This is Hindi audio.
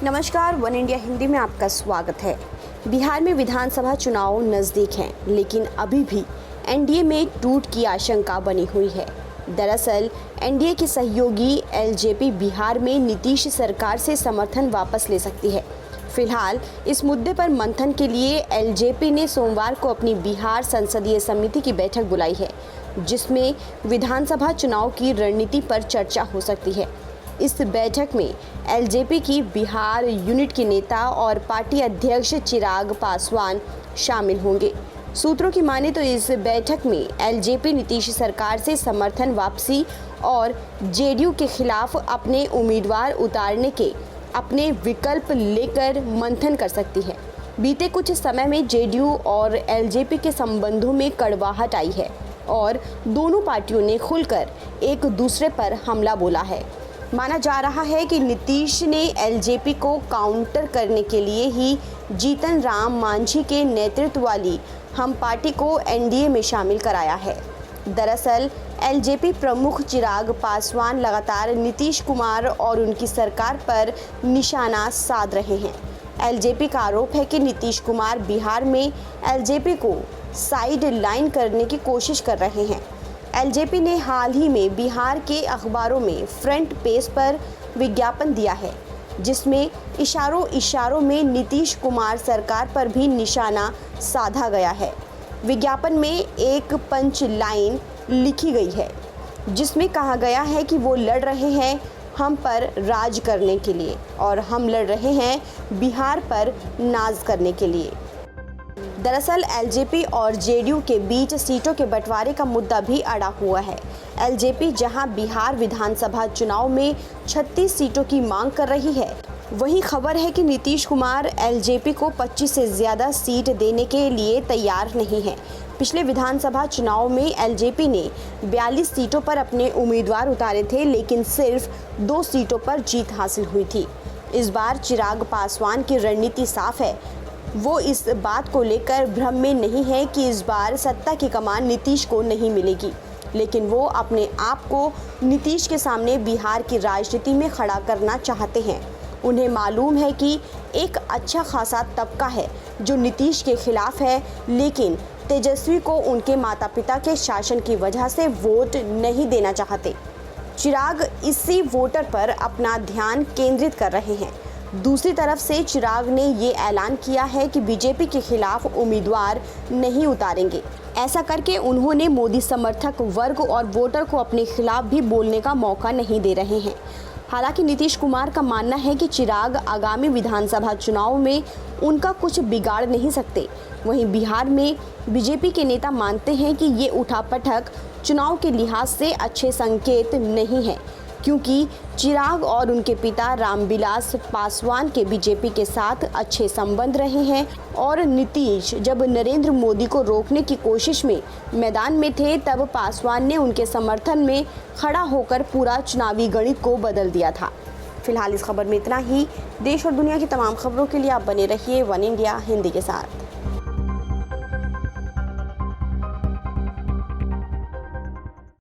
नमस्कार, वन इंडिया हिंदी में आपका स्वागत है। बिहार में विधानसभा चुनाव नज़दीक हैं, लेकिन अभी भी एनडीए में टूट की आशंका बनी हुई है। दरअसल एनडीए की सहयोगी एलजेपी बिहार में नीतीश सरकार से समर्थन वापस ले सकती है। फिलहाल इस मुद्दे पर मंथन के लिए एलजेपी ने सोमवार को अपनी बिहार संसदीय समिति की बैठक बुलाई है, जिसमें विधानसभा चुनाव की रणनीति पर चर्चा हो सकती है। इस बैठक में एलजेपी की बिहार यूनिट के नेता और पार्टी अध्यक्ष चिराग पासवान शामिल होंगे। सूत्रों की माने तो इस बैठक में एलजेपी नीतीश सरकार से समर्थन वापसी और जेडीयू के खिलाफ अपने उम्मीदवार उतारने के अपने विकल्प लेकर मंथन कर सकती है। बीते कुछ समय में जेडीयू और एलजेपी के संबंधों में कड़वाहट आई है और दोनों पार्टियों ने खुलकर एक दूसरे पर हमला बोला है। माना जा रहा है कि नीतीश ने एलजेपी को काउंटर करने के लिए ही जीतन राम मांझी के नेतृत्व वाली हम पार्टी को एनडीए में शामिल कराया है। दरअसल एलजेपी प्रमुख चिराग पासवान लगातार नीतीश कुमार और उनकी सरकार पर निशाना साध रहे हैं। एलजेपी का आरोप है कि नीतीश कुमार बिहार में एलजेपी को साइड लाइन करने की कोशिश कर रहे हैं। एलजेपी ने हाल ही में बिहार के अखबारों में फ्रंट पेज पर विज्ञापन दिया है, जिसमें इशारों में नीतीश कुमार सरकार पर भी निशाना साधा गया है। विज्ञापन में एक पंच लाइन लिखी गई है, जिसमें कहा गया है कि वो लड़ रहे हैं हम पर राज करने के लिए और हम लड़ रहे हैं बिहार पर नाज करने के लिए। दरअसल एलजेपी और जेडीयू के बीच सीटों के बंटवारे का मुद्दा भी अड़ा हुआ है। एलजेपी जहां बिहार विधानसभा चुनाव में 36 सीटों की मांग कर रही है, वहीं खबर है कि नीतीश कुमार एलजेपी को 25 से ज़्यादा सीट देने के लिए तैयार नहीं है। पिछले विधानसभा चुनाव में एलजेपी ने 42 सीटों पर अपने उम्मीदवार उतारे थे, लेकिन सिर्फ 2 सीटों पर जीत हासिल हुई थी। इस बार चिराग पासवान की रणनीति साफ है। वो इस बात को लेकर भ्रम में नहीं है कि इस बार सत्ता की कमान नीतीश को नहीं मिलेगी, लेकिन वो अपने आप को नीतीश के सामने बिहार की राजनीति में खड़ा करना चाहते हैं। उन्हें मालूम है कि एक अच्छा खासा तबका है जो नीतीश के खिलाफ है, लेकिन तेजस्वी को उनके माता पिता के शासन की वजह से वोट नहीं देना चाहते। चिराग इसी वोटर पर अपना ध्यान केंद्रित कर रहे हैं। दूसरी तरफ से चिराग ने ये ऐलान किया है कि बीजेपी के खिलाफ उम्मीदवार नहीं उतारेंगे। ऐसा करके उन्होंने मोदी समर्थक वर्ग और वोटर को अपने खिलाफ भी बोलने का मौका नहीं दे रहे हैं। हालांकि नीतीश कुमार का मानना है कि चिराग आगामी विधानसभा चुनाव में उनका कुछ बिगाड़ नहीं सकते। वहीं बिहार में बीजेपी के नेता मानते हैं कि ये उठापटक चुनाव के लिहाज से अच्छे संकेत नहीं है, क्योंकि चिराग और उनके पिता रामविलास पासवान के बीजेपी के साथ अच्छे संबंध रहे हैं और नीतीश जब नरेंद्र मोदी को रोकने की कोशिश में मैदान में थे, तब पासवान ने उनके समर्थन में खड़ा होकर पूरा चुनावी गणित को बदल दिया था। फिलहाल इस खबर में इतना ही। देश और दुनिया की तमाम खबरों के लिए आप बने रहिए वन इंडिया हिंदी के साथ।